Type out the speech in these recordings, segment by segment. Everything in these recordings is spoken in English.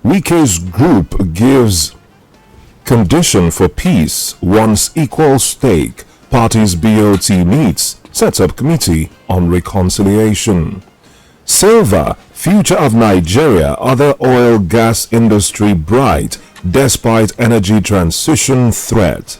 Wike's group gives condition for peace wants equal stake. Parties BOT meets. Sets up committee on reconciliation. Silver, future of Nigeria, other oil gas industry bright despite energy transition threat.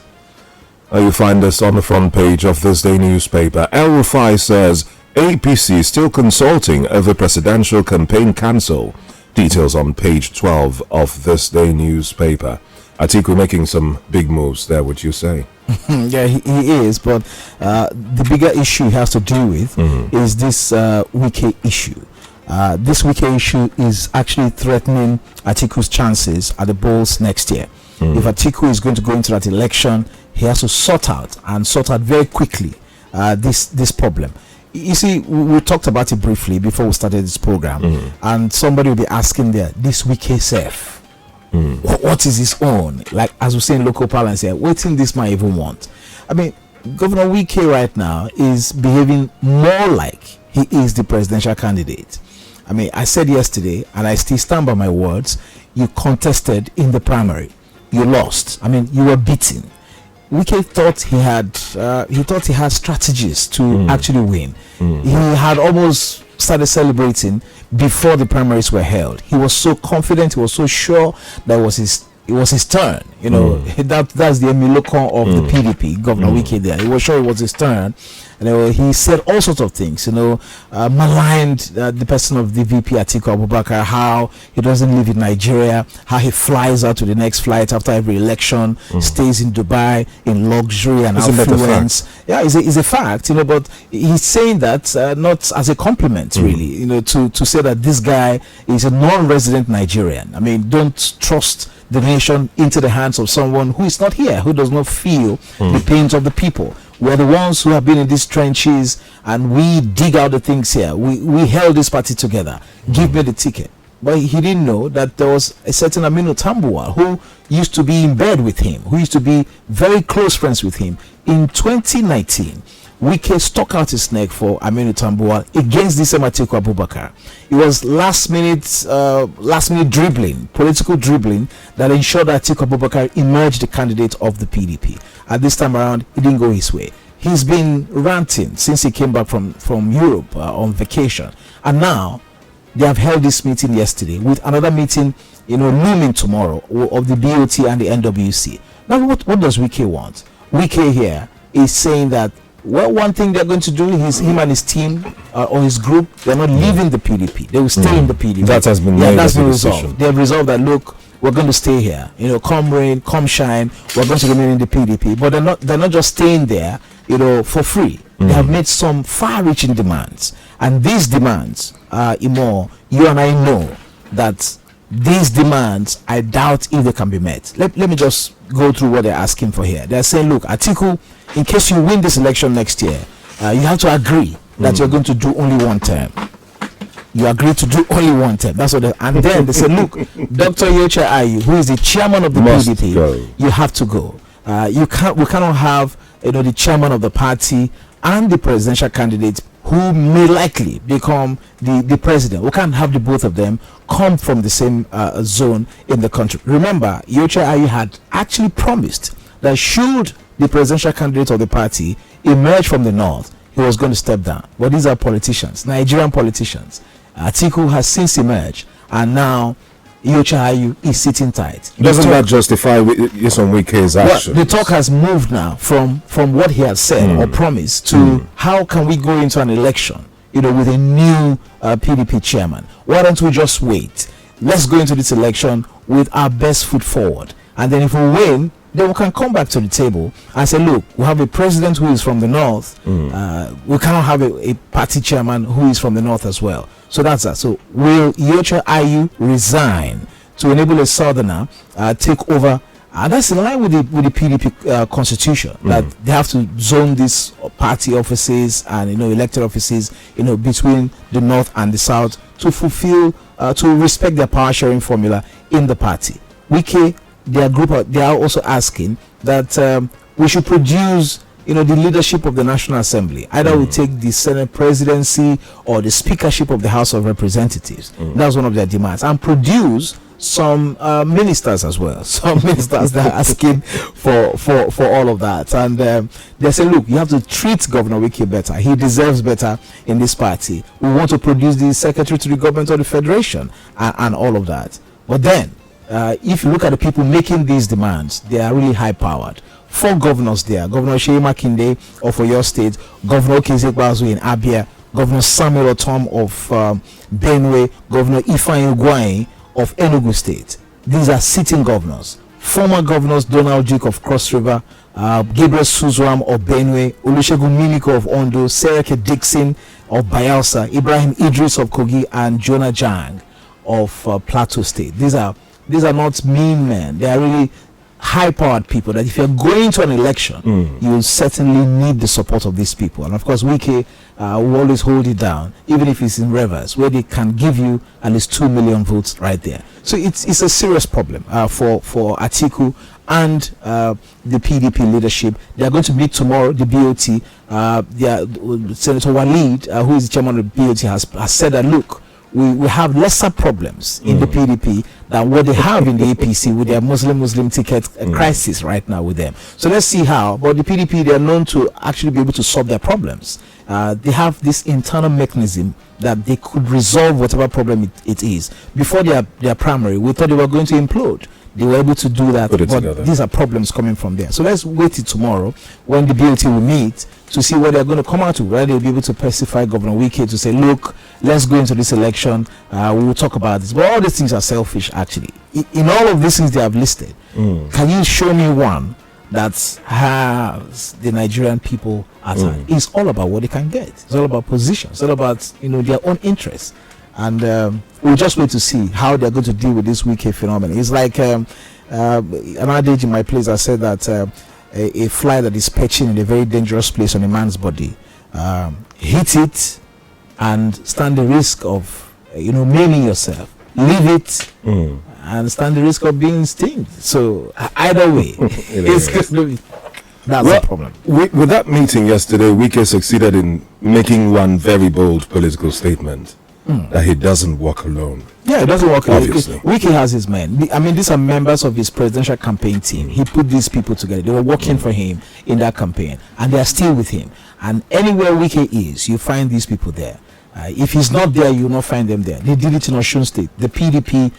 You find this on the front page of this day newspaper. El-Rufai says APC still consulting over presidential campaign cancel. Details on page 12 of this day newspaper. Atiku making some big moves there, would you say? Yeah, he is, but the bigger issue he has to deal with is this Wike issue. This Wike issue is actually threatening Atiku's chances at the polls next year. If Atiku is going to go into that election, he has to sort out very quickly this problem. You see, we talked about it briefly before we started this program, and somebody will be asking there, this Wike self, what is his own? Like, as we say in local parlance here, what thing this man even want? I mean, Governor Wike right now is behaving more like he is the presidential candidate. I mean, I said yesterday, and I still stand by my words, you contested in the primary, you lost. I mean, you were beaten. Wike thought he had strategies to actually win. He had almost started celebrating before the primaries were held. He was so confident, he was so sure that it was his turn. You know, that's the Emilokon of the PDP, Governor Wike there. He was sure it was his turn. And he said all sorts of things, maligned the person of the VP Atiku Abubakar, how he doesn't live in Nigeria, how he flies out to the next flight after every election, stays in Dubai in luxury and affluence. Yeah, it's a fact, but he's saying that not as a compliment, really, to say that this guy is a non-resident Nigerian. I mean, don't trust the nation into the hands of someone who is not here, who does not feel the pains of the people. We're the ones who have been in these trenches, and we dig out the things here. We held this party together. Give me the ticket. But he didn't know that there was a certain Aminu Tambuwal who used to be in bed with him, who used to be very close friends with him. In 2019, Wike stuck out his neck for Aminu Tambuwal against this Atiku Abubakar. It was last minute dribbling, political dribbling, that ensured that Atiku Abubakar emerged the candidate of the PDP. At this time around, it didn't go his way. He's been ranting since he came back from Europe on vacation, and now they have held this meeting yesterday with another meeting, looming tomorrow, of the BOT and the NWC. Now, what does Wike want? Wike here is saying that, well, one thing they're going to do is him and his team or his group, they're not leaving the PDP. They will stay in the PDP. That has been made as a resolved. decision. They have resolved that, look, we're going to stay here. Come rain, come shine, we're going to remain in the PDP. But they're not just staying there, for free. They have made some far-reaching demands. And these demands, Imo, you and I know that these demands, I doubt if they can be met. Let me just go through what they're asking for here. They're saying, look, Atiku, in case you win this election next year, you have to agree that you're going to do only one term. You agree to do only one term. That's what and then they say, look, Dr. 𝐜𝐿, who is the chairman of the PDP, you have to go. We cannot have the chairman of the party and the presidential candidate who may likely become the president. We can't have the both of them come from the same zone in the country. Remember, 𝐜𝐿 had actually promised that should the presidential candidate of the party emerge from the north, he was going to step down. But these are politicians, Nigerian politicians. Atiku has since emerged, and now 𝐜𝐿 is sitting tight. Doesn't that justify Nyesom Wike's action? The talk has moved now from what he has said or promised to how can we go into an election, with a new PDP chairman? Why don't we just wait? Let's go into this election with our best foot forward, and then if we win, then we can come back to the table and say, look, we have a president who is from the north. We cannot have a party chairman who is from the north as well. So that's that. So will 𝐜𝐿 resign to enable a southerner take over? And that's in line with the PDP constitution, that they have to zone these party offices and elected offices between the north and the south to fulfill to respect their power sharing formula in the party. Wike, their group, they are also asking that we should produce the leadership of the National Assembly. Either we take the Senate presidency or the speakership of the House of Representatives. That's one of their demands. And produce some ministers as well. Some ministers that are asking for all of that, and they say, look, you have to treat Governor Wike better. He deserves better in this party. We want to produce the secretary to the government of the federation and all of that. But then, if you look at the people making these demands, they are really high-powered. 4 governors there: Governor 𝐒𝐍𝐒 𝐏𝐈𝐑𝐀 of your state, Governor 𝐒𝐭𝐲𝐧𝐧𝐞𝐜𝐭𝐄𝐝 in Abia, Governor Samuel Otom of Benue, Governor 𝐈𝐍𝐻𝐒 of Enugu State. These are sitting governors. Former governors: Donald Duke of Cross River, Gabriel Suzwam of Benue, Olusegun Mimiko of Ondo, Sereke Dixon of Bayelsa, Ibrahim Idris of Kogi, and Jonah Jang of Plateau State. These are not mean men. They are really high-powered people that if you're going to an election, you will certainly need the support of these people. And of course, Wike will always hold it down, even if it's in reverse, where they can give you at least 2 million votes right there. So it's a serious problem for Atiku and the PDP leadership. They are going to meet tomorrow. The BOT, Senator Walid, who is the chairman of the BOT, has said that, look, we have lesser problems in the PDP than what they have in the APC with their Muslim ticket crisis right now with them. So let's see how. But the PDP, they are known to actually be able to solve their problems. They have this internal mechanism that they could resolve whatever problem it is. Before their primary, we thought they were going to implode. They were able to do that, but these are problems coming from there. So let's wait till tomorrow when the BOT will meet to see what they're going to come out to. Whether they'll be able to pacify Governor Wike to say, look, let's go into this election. We will talk about this. But all these things are selfish, actually. In all of these things they have listed, can you show me one that has the Nigerian people at heart? It's all about what they can get. It's all about position. It's all about their own interests. And we'll just wait to see how they're going to deal with this Wike phenomenon. It's like an adage in my place. I said that a fly that is perching in a very dangerous place on a man's body, hit it and stand the risk of maiming yourself. Leave it and stand the risk of being stinged. So either way, it's going to be. That's the problem. With that meeting yesterday, Wike succeeded in making one very bold political statement. That he doesn't walk alone. Yeah, he doesn't walk alone. Obviously. Wike has his men. I mean, these are members of his presidential campaign team. He put these people together. They were working for him in that campaign, and they are still with him. And anywhere Wike is, you find these people there. If he's not there, you will not find them there. They did it in Osun State. The PDP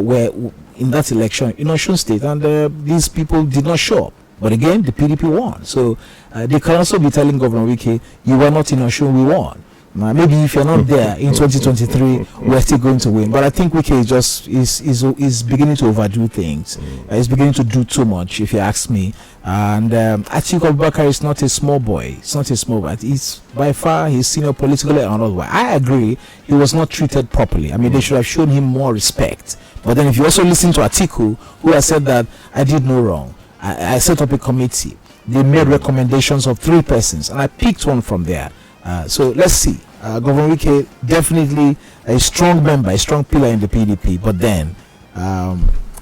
were in that election in Osun State, and these people did not show up. But again, the PDP won. So they can also be telling Governor Wike, you were not in Osun, we won. Maybe if you're not there in 2023, we're still going to win. But I think Wike is beginning to overdo things. He's beginning to do too much, if you ask me. And Atiku Abubakar is not a small boy. It's not a small boy. He's by far his senior politically and otherwise. I agree, he was not treated properly. I mean, they should have shown him more respect. But then if you also listen to Atiku, who has said that I did no wrong, I set up a committee. They made recommendations of 3 persons, and I picked one from there. So let's see. Governor Wike, definitely a strong member, a strong pillar in the PDP, but then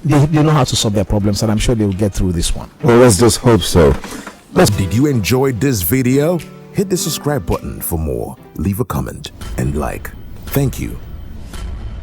they know how to solve their problems, and I'm sure they will get through this one. Well, let's just hope so. Did you enjoy this video? Hit the subscribe button for more, leave a comment, and like. Thank you.